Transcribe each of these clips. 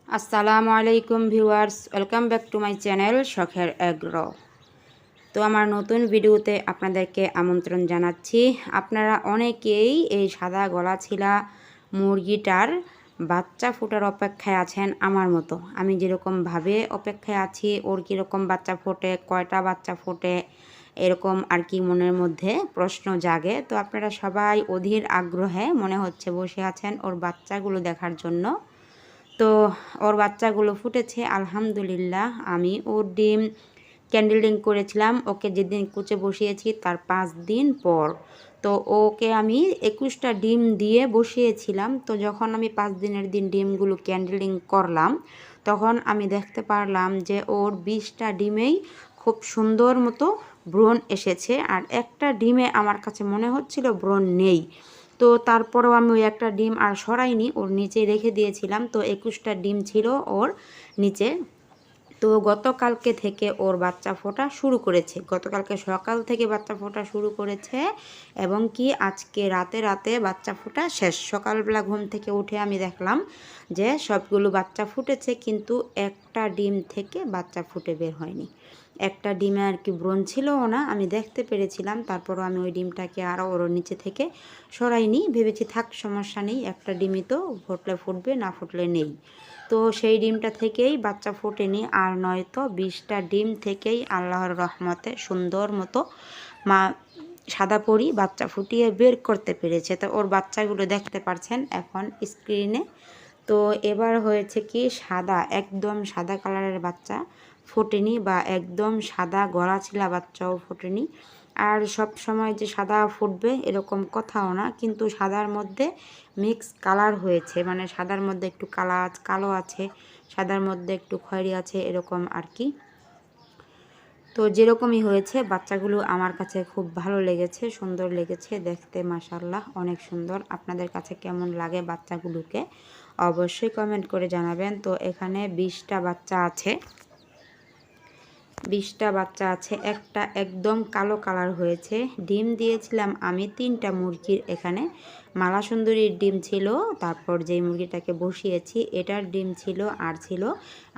আসসালামু আলাইকুম viewers, welcome back to my channel শখের এগ্রো। তো আমার নতুন ভিডিওতে আপনাদেরকে আমন্ত্রণ জানাচ্ছি। আপনারা অনেকেই এই সাদা গলাছিলা মুরগিটার বাচ্চা ফোটার অপেক্ষায় আছেন আমার মতো। আমি যেরকমভাবে অপেক্ষায় আছি, ওর কীরকম বাচ্চা ফোটে, কয়টা বাচ্চা ফোটে, এরকম আর কি মনের মধ্যে প্রশ্ন জাগে। তো আপনারা সবাই অধীর আগ্রহে মনে হচ্ছে বসে আছেন ওর বাচ্চাগুলো দেখার জন্য। তো ওর বাচ্চাগুলো ফুটেছে আলহামদুলিল্লাহ। আমি ওর ডিম ক্যান্ডেলিং করেছিলাম ওকে যেদিন কুচে বসিয়েছি তার 5 দিন পর। তো ওকে আমি 21টা ডিম দিয়ে বসিয়েছিলাম। তো যখন আমি 5 দিনের দিন ডিমগুলো ক্যান্ডেলিং করলাম তখন আমি দেখতে পারলাম যে ওর 20টা ডিমেই খুব সুন্দর মতো ব্রণ এসেছে, আর একটা ডিমে আমার কাছে মনে হচ্ছিল ব্রণ নেই। তো তারপরেও আমি ওই একটা ডিম আর সরাইনি, ওর নিচে রেখে দিয়েছিলাম। তো 21টা ডিম ছিল ওর নিচে। তো গতকালকে থেকে ওর বাচ্চা ফোটা শুরু করেছে, গতকালকে সকাল থেকে বাচ্চা ফোটা শুরু করেছে এবং কি আজকে রাতে রাতে বাচ্চা ফোটা শেষ। সকালবেলা ঘুম থেকে উঠে আমি দেখলাম যে সবগুলো বাচ্চা ফুটেছে, কিন্তু একটা ডিম থেকে বাচ্চা ফুটে বের হয়নি। একটা ডিমে আর কি ব্রণ ছিলও না, আমি দেখতে পেরেছিলাম। তারপরও আমি ওই ডিমটাকে আরও ওর নিচে থেকে সরাইনি, ভেবেছি থাক সমস্যা নেই, একটা ডিমই তো, ফুটলে ফুটবে না ফুটলে নেই। তো সেই ডিমটা থেকেই বাচ্চা ফোটেনি, আর নয়তো 20টা ডিম থেকেই আল্লাহর রহমতে সুন্দর মতো মা সাদা পরি বাচ্চা ফুটিয়ে বের করতে পেরেছে। তো ওর বাচ্চাগুলো দেখতে পাচ্ছেন এখন স্ক্রিনে। তো এবার হয়েছে কি সাদা, একদম সাদা কালারের বাচ্চা ফোটেনি, বা একদম সাদা গলাছিলা বাচ্চাও ফোটেনি। আর সব সময় যে সাদা ফুটবে এরকম কথাও না, কিন্তু সাদার মধ্যে মিক্স কালার হয়েছে, মানে সাদার মধ্যে একটু কালো আছে, সাদার মধ্যে একটু খয়েরি আছে, এরকম আর কি। তো যেরকমই হয়েছে বাচ্চাগুলো আমার কাছে খুব ভালো লেগেছে, সুন্দর লেগেছে দেখতে, মাশাআল্লাহ অনেক সুন্দর। আপনাদের কাছে কেমন লাগে বাচ্চাগুলোকে অবশ্যই কমেন্ট করে জানাবেন। তো এখানে 20টা বাচ্চা আছে, 20টা বাচ্চা আছে, একটা একদম কালো কালার হয়েছে। ডিম দিয়েছিলাম আমি 3টা মুরগির, এখানে মালা সুন্দরীর ডিম ছিল, তারপর যেই মুরগিটাকে বসিয়েছি এটার ডিম ছিল, আর ছিল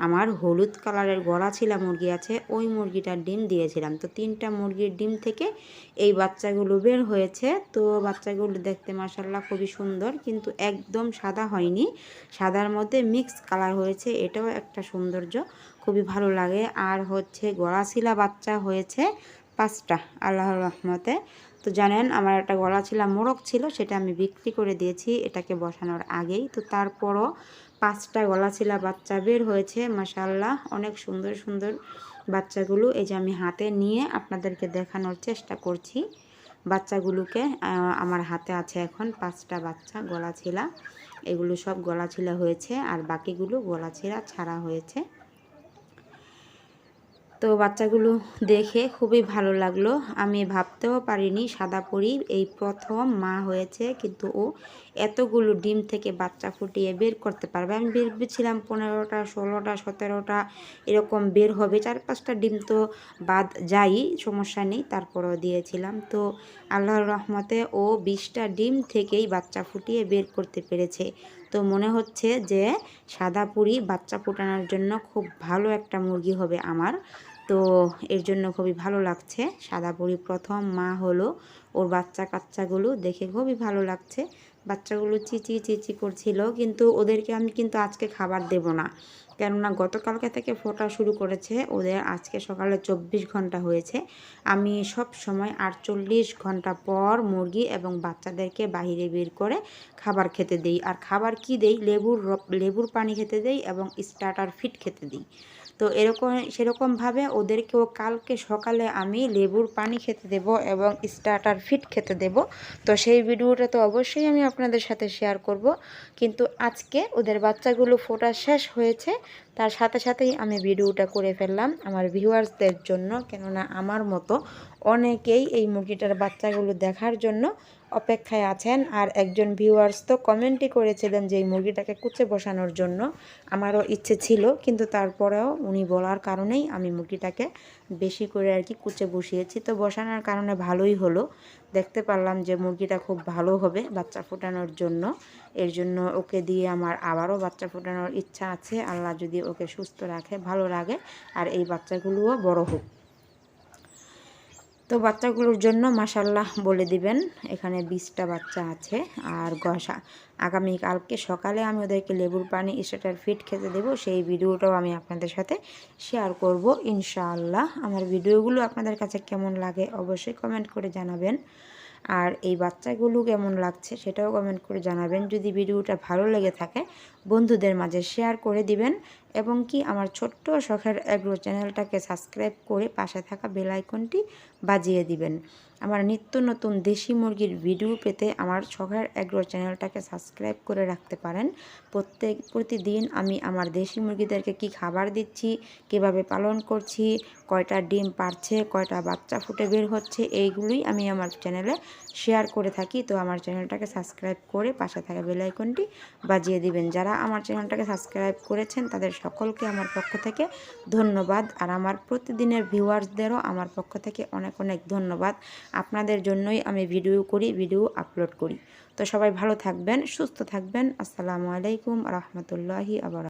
আমার হলুদ কালারের গলাছিলা মুরগি আছে, ওই মুরগিটার ডিম দিয়েছিলাম। তো 3টা মুরগির ডিম থেকে এই বাচ্চাগুলো বের হয়েছে। তো বাচ্চাগুলো দেখতে মাশাআল্লাহ খুবই সুন্দর, কিন্তু একদম সাদা হয়নি, সাদার মধ্যে মিক্স কালার হয়েছে, এটাও একটা সৌন্দর্য, খুবই ভালো লাগে। আর হচ্ছে গলাছিলা বাচ্চা হয়েছে 5টা আল্লাহর রহমতে। তো জানেন আমার একটা গলাছিলা মোরগ ছিল, সেটা আমি বিক্রি করে দিয়েছি এটাকে বসানোর আগেই। তো তারপরও 5টা গলাছিলা বাচ্চা বের হয়েছে মাশাআল্লাহ, অনেক সুন্দর সুন্দর বাচ্চাগুলো। এই যে আমি হাতে নিয়ে আপনাদেরকে দেখানোর চেষ্টা করছি বাচ্চাগুলোকে। আমার হাতে আছে এখন 5টা বাচ্চা গলাছিলা, এগুলো সব গলাছিলা হয়েছে, আর বাকিগুলো গলাছিলা ছাড়া হয়েছে। তো বাচ্চাগুলো দেখে খুবই ভালো লাগলো। আমি ভাবতেও পারিনি সাদা পরি এই প্রথম মা হয়েছে, কিন্তু ও এতগুলো ডিম থেকে বাচ্চা ফুটিয়ে বের করতে পারবে। আমি ভেবেছিলাম 15টা 16টা 17টা এরকম বের হবে, 4-5টা ডিম তো বাদ যাই, সমস্যা নেই, তারপরেও দিয়েছিলাম। তো আল্লাহর রহমতে ও 20টা ডিম থেকেই বাচ্চা ফুটিয়ে বের করতে পেরেছে। তো মনে হচ্ছে যে সাদা পুরি বাচ্চা ফোটানোর জন্য খুব ভালো একটা মুরগি হবে আমার। তো এর জন্য খুবই ভালো লাগছে, সাদা পরি প্রথম মা হলো, ওর বাচ্চা কাচ্চাগুলো দেখে খুবই ভালো লাগছে। বাচ্চাগুলো চিচি চিচি করছিল, কিন্তু ওদেরকে আমি কিন্তু আজকে খাবার দেব না, কেননা গতকালকে থেকে ফোটা শুরু করেছে ওদের, আজকে সকালে 24 ঘন্টা হয়েছে। আমি সব সময় 48 ঘন্টা পর মুরগি এবং বাচ্চাদেরকে বাহিরে বের করে খাবার খেতে দিই। আর খাবার কি দেই, লেবুর পানি খেতে দেই এবং স্টার্টার ফিড খেতে দিই। তো সেরকমভাবে ওদেরকেও কালকে সকালে আমি লেবুর পানি খেতে দেব এবং স্টার্টার ফিড খেতে দেব। তো সেই ভিডিওটা তো অবশ্যই আমি আপনাদের সাথে শেয়ার করব, কিন্তু আজকে ওদের বাচ্চাগুলো ফোটা শেষ হয়েছে, তার সাথে সাথেই আমি ভিডিওটা করে ফেললাম আমার ভিউয়ার্সদের জন্য, কেননা আমার মতো অনেকেই এই মুরগিটার বাচ্চাগুলো দেখার জন্য অপেক্ষায় আছেন। আর একজন ভিউয়ার্স তো কমেন্টই করেছিলেন যে এই মুরগিটাকে কুচে বসানোর জন্য। আমারও ইচ্ছে ছিল, কিন্তু তারপরেও উনি বলার কারণেই আমি মুরগিটাকে বেশি করে আর কি কুচে বসিয়েছি। তো বসানোর কারণে ভালোই হলো, দেখতে পারলাম যে মুরগিটা খুব ভালো হবে বাচ্চা ফোটানোর জন্য। এর জন্য ওকে দিয়ে আমার আবারও বাচ্চা ফোটানোর ইচ্ছা আছে, আল্লাহ যদি ওকে সুস্থ রাখে, ভালো রাখে, আর এই বাচ্চাগুলোও বড় হোক। তো বাচ্চাগুলোর জন্য মাশাল্লাহ বলে দিবেন, এখানে 20টা বাচ্চা আছে। আর আগামীকালকে সকালে আমি ওদেরকে লেবুর পানি স্টার্টার ফিড খেতে দেবো, সেই ভিডিওটাও আমি আপনাদের সাথে শেয়ার করব ইনশাআল্লাহ। আমার ভিডিওগুলো আপনাদের কাছে কেমন লাগে অবশ্যই কমেন্ট করে জানাবেন, আর এই বাচ্চাগুলো কেমন লাগছে সেটাও কমেন্ট করে জানাবেন। যদি ভিডিওটা ভালো লেগে থাকে বন্ধুদের মাঝে শেয়ার করে দিবেন, এবং কি আমার ছোট্ট শখের এগ্রো চ্যানেলটাকে সাবস্ক্রাইব করে পাশে থাকা বেল আইকনটি বাজিয়ে দিবেন। আমার নিত্য নতুন দেশি মুরগির ভিডিও পেতে আমার শখের এগ্রো চ্যানেলটাকে সাবস্ক্রাইব করে রাখতে পারেন। প্রতিদিন আমি আমার দেশি মুরগিদেরকে কি খাবার দিচ্ছি, কিভাবে পালন করছি, কয়টা ডিম পারছে, কয়টা বাচ্চা ফুটে বের হচ্ছে, এইগুলোই আমি আমার চ্যানেলে শেয়ার করে থাকি। তো আমার চ্যানেলটাকে সাবস্ক্রাইব করে পাশে থাকা বেল আইকনটি বাজিয়ে দিবেন। যারা আমার চ্যানেলটাকে সাবস্ক্রাইব করেছেন তাদের সকলকে আমার পক্ষ থেকে ধন্যবাদ, আর আমার প্রতিদিনের ভিউয়ার্সদেরও আমার পক্ষ থেকে অনেক অনেক ধন্যবাদ। আপনাদের জন্যই আমি ভিডিও আপলোড করি। তো সবাই ভালো থাকবেন, সুস্থ থাকবেন। আসসালামু আলাইকুম রহমতুল্লাহি আবার।